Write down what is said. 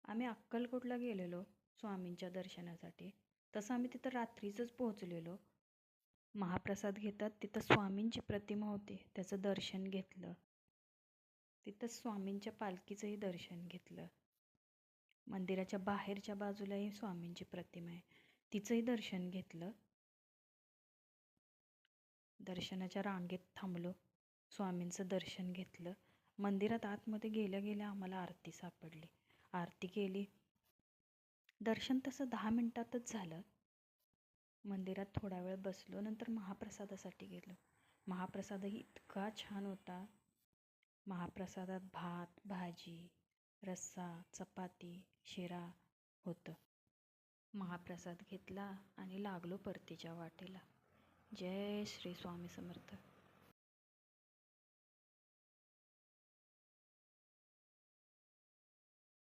आम्ही अक्कलकोटला गेलेलो स्वामींच्या दर्शनासाठी. तसं आम्ही तिथं रात्रीचंच पोहोचलेलो. महाप्रसाद घेतात तिथं स्वामींची प्रतिमा होती, त्याचं दर्शन घेतलं. तिथं स्वामींच्या पालखीचंही दर्शन घेतलं. मंदिराच्या बाहेरच्या बाजूलाही स्वामींची प्रतिमा आहे, तिचंही दर्शन घेतलं. दर्शनाच्या रांगेत थांबलो, स्वामींचं दर्शन घेतलं. मंदिरात आतमध्ये गेल्या गेल्या आम्हाला आरती सापडली, आरती केली. दर्शन तसं 10 मिनिटातच झालं. मंदिरात थोडा वेळ बसलो, नंतर महाप्रसादासाठी गेलो. महाप्रसादही इतका छान होता. महाप्रसादात भात, भाजी, रस्सा, चपाती, शिरा होतं. महाप्रसाद घेतला आणि लागलो परतीच्या वाटेला. जय श्री स्वामी समर्थ.